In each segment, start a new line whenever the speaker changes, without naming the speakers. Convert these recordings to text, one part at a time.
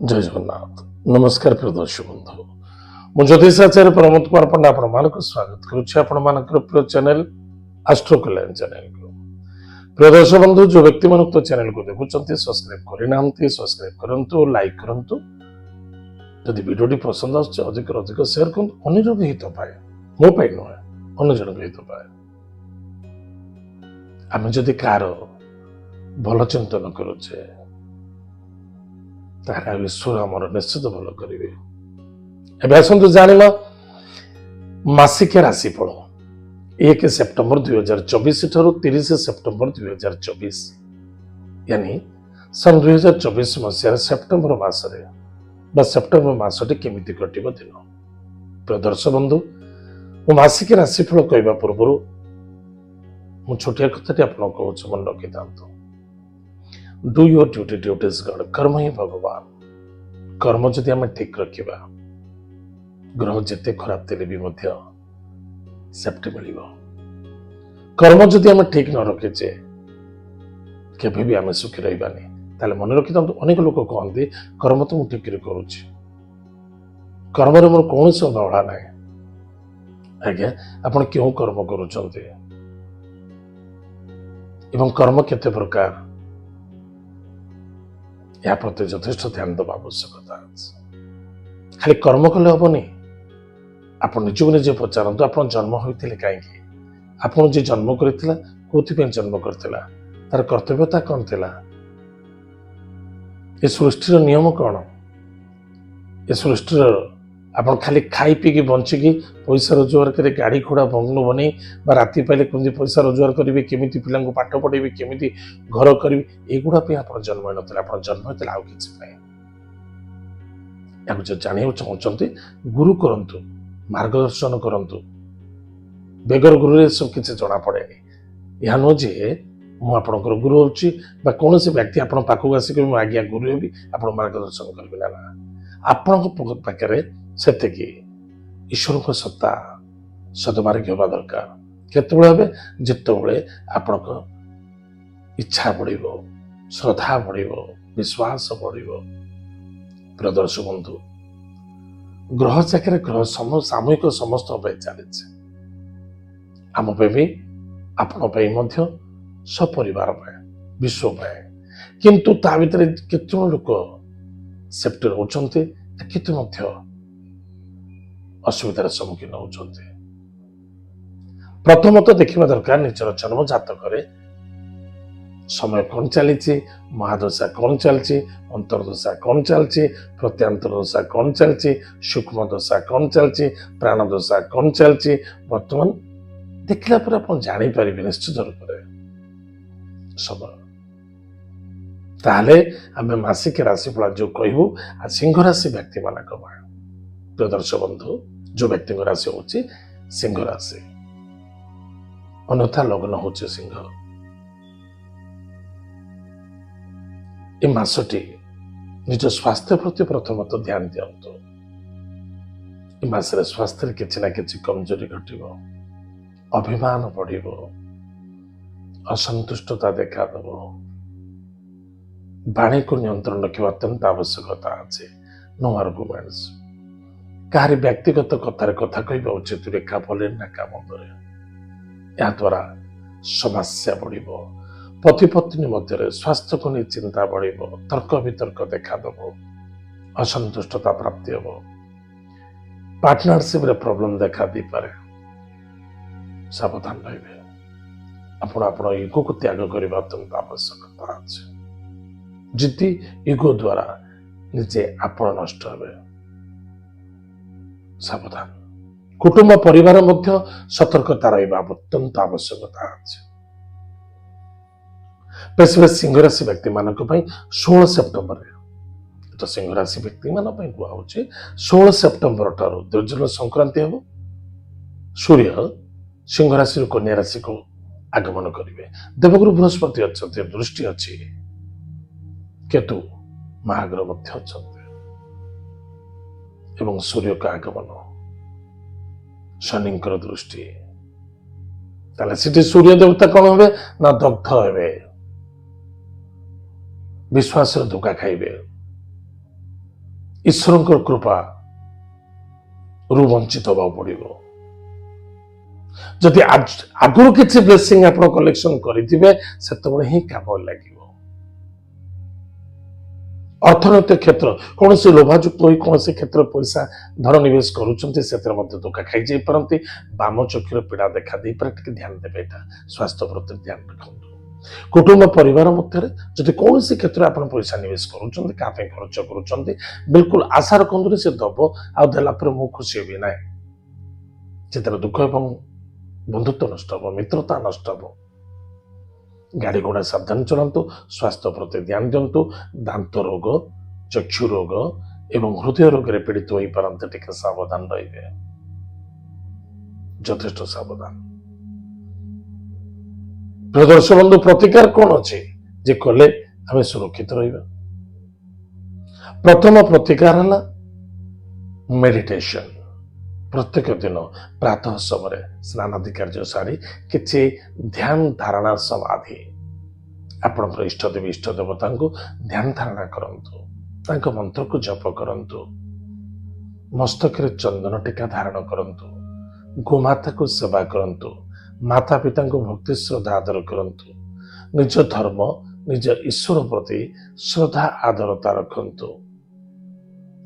जय जगन्नाथ नमस्कार प्रिय दर्शक बंधु मु ज्योतिषाचार्य प्रमोद कुमार पंडा आपण स्वागत करुच्ची प्रिय चैनल आस्ट्रो कल्याण चैनल को प्रिय दर्शक बंधु जो व्यक्ति मान चैनल को देखुं सब्सक्राइब करना सब्सक्राइब करंतु लाइक करंतु जदि वीडियो पसंद अधिक अधिक शेयर कर अन्य जन हित पाए मो पाई नुहे अन्य जन हित पाए आम जदि कार भल चिंतन करुचे ईश्वर आमर निश्चित भल करेंगे एवं आसतु जान मासिक राशिफल 1 सेप्टेम्बर 2024 ठारू 30 सेप्टेम्बर 2024 यानी सन 2024 मसीह सेप्टेम्बर मासरे सेप्टेम्बर मासटी केमिति कटिब दिन प्रिय दर्शक बंधु मु मासिक राशिफल कहवा पूर्व मु छोटिया कथाटी आप मन रखी था do your duty duty is God कर्म ही भगवान कर्म जदि आम ठीक रखा ग्रह जिते खराब थे भी सेफ्टी मिल कर्म जदि आम ठीक न रखीचे केभी भी आम सुखी रही मन रखी था अनेक लोग कहते कर्म तो मुझे ठीक करुच्ची कर्म मोर कौन सी अवहेला ना आज्ञा आप क्यों कर्म करुँच कर्म केते प्रकार या प्रति यथेष्ट ध्यान देवा आवश्यकता खाली कर्म कले हेनी आप निजक निजे पचारतु आप जन्म होते कहीं आप जी जन्म करता कौन जन्म करता तार कर्तव्यता कौन थी ये सृष्टि नियम कौन ये सृष्टि आप खाली खाई पीकी बंचिकी पैसा रोजगार कर गाड़ी घोड़ा बंगलो बन राति पाइले केमती पैसा रोजगार करेंगे केमी पिला पाठ पढ़ेबी केमी घर करी एगुड़ा आप जन्म होते आप जन्म होते आउ कि जाना चाहते गुरु करंतु मार्गदर्शन करंतु बेगर गुरु सब किसी जना पड़े यह नुह जे मुझे गुरु हो कौन व्यक्ति आप पाखक आसिक आज्ञा गुरु भी आप मार्गदर्शन करेंगे ना आपण पाखे से ईश्वर को सत्ता सदमार्ग हवा दरकार केतबे जिते आपण इच्छा बढ़ श्रद्धा बढ़ विश्वास बढ़ प्रदर्शक बंधु ग्रह चाकरी ग्रह सामूहिक समस्त चली आम भी आपण सपरिवार विश्व किंतु ता भीतर केत लोक सेफ्टी रोचते केते असुविधार सम्मुखीन होते प्रथमतः देखा दरकार निजर जन्म जातक समय कौन चली महादशा कौन चलती अंतर्दशा कौन चलती प्रत्यांतर दशा कौन चलती सूक्ष्म दशा कौन चलती प्राणदशा कौन चलती बर्तमान देखला पर आप जापर निश्चित रूप से समय ताहले आम मासिक राशिफल जो कहूँ सिंह राशि व्यक्ति मान प्रिय दर्शक बंधु जो व्यक्ति राशि हूँ सिंह राशि अन्यथा लग्न हूँ सिंह ये मासटी निज स्वास्थ्य प्रति प्रथमतः ध्यान दिंतु ये मासरे स्वास्थ्य किसी ना कि कमजोरी घटव अभिमान बढ़ असंतुष्टता देखा वाणी को नियंत्रण रखा अत्यंत आवश्यकता अच्छे नो आर्गुमेंट्स कहारी व्यक्तिगत कथार कथा कहवा उचित रेखा भले ना का मंदरे या द्वारा समस्या बढ़ पति पत्नी मध्य स्वास्थ्य को नहीं चिंता बढ़ तर्क वितर्क देखादेव असंतुष्टता प्राप्ति हम पार्टनरशिप प्रॉब्लम देखा दी पारे सावधान रहे आपण इगो को त्याग करने अत्यंत आवश्यकता अच्छे जिद्दी इगो द्वारा निजे आपण नष्ट हे सावधान कुटुंब परिवार मध्य सतर्कता रहा अत्यंत आवश्यकता अच्छे बेस सिंह राशि व्यक्ति मान 16 सेप्टेम्बर तो सिंह राशि व्यक्ति मान कहूँ 16 सेप्टेम्बर ठार दुर्जन संक्रांति हम सूर्य सिंह राशि कन्या राशि को आगमन करेंगे देवगुरु बृहस्पति अच्छा दृष्टि अच्छी केतु महाग्रह अच्छा एवं सूर्य का आगमन शनि दृष्टि सूर्य देवता कौन हे ना दग्ध हे विश्वास धोखा खाइबे ईश्वर कृपा रु वंचित होगा पड़ो जदि आगुरी किसी ब्लेसिंग आप कलेक्शन करेंगे से ही काम लगे अर्थनैतिक क्षेत्र कौन से लोभाजुक्त हो कौन से क्षेत्र पैसा धन निवेश करुँच धोखा खाई जाई पारती बाम चक्षुर पीड़ा देखा दे पारे ध्यान देवे स्वास्थ्य प्रति ध्यान रखु कुटुंब परिवार मध्य जब कौन से क्षेत्र आप पैसा निवेश करुँच खर्च करुँच बिल्कुल आशा रखु से दब आला मु खुशी हुई ना जितने दुख एवं बंधुत्व नष्ट हम मित्रता नष्ट हम गाड़ी घोड़ा सावधान चलातु स्वास्थ्य प्रति ध्यान दिंतु दांत रोग चक्षु रोग एवं हृदय रोग पीड़ित हो पारते टिके सावधान रहिबे यथेष्ट सावधान प्रिय दर्शक बंधु प्रतिकार कौन अच्छे जे कले आम सुरक्षित रहिबा प्रथम प्रतिकार है मेडिटेशन प्रत्येक दिन प्रातः समय स्नानादि कार्य सारी किसी ध्यान धारणा समाधि आपणकर इष्टदेवी इष्ट देवता को ध्यान धारणा करंतु मंत्र को जप करंतु मस्तक चंदन टीका धारण करंतु गोमाता को सेवा करंतु माता पिता को भक्ति श्रद्धा आदर करंतु निज धर्म निज ईश्वर प्रति श्रद्धा आदरता रखंतु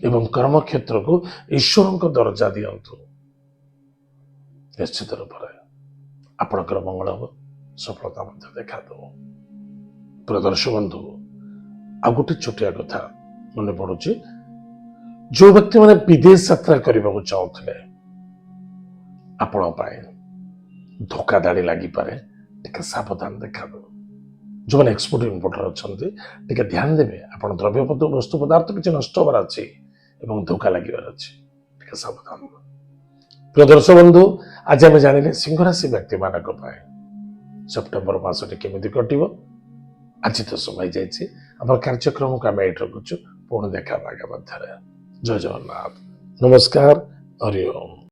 एवं कर्म क्षेत्र को ईश्वर को दर्जा दिंतु निश्चित रूप से आपणकर मंगल हम सफलता देखा दो प्रिय दर्शक बंधु आ गोटे छोटिया कथा मन पड़ू जो व्यक्ति मैंने विदेश यात्रा करने को चाहूले आपण धोखाधाड़ी लगी पारे टिके सावधान देखा दो जो मैंने एक्सपोर्ट इम्पोर्टर अच्छा ध्यान देवे आप द्रव्य वस्तु पदार्थ किसी नष्ट होबार अच्छी एवं धोखा लगे टिके सावधान प्रिय दर्शक बंधु आज आम जाने सिंह राशि व्यक्ति मानक सेप्टेम्बर मासटी केमी कटो आज तो समय जाइए आम कार्यक्रम को आम ये रखुचु पुणी देखा आगे मध्य जय जगन्नाथ नमस्कार हरि ओम।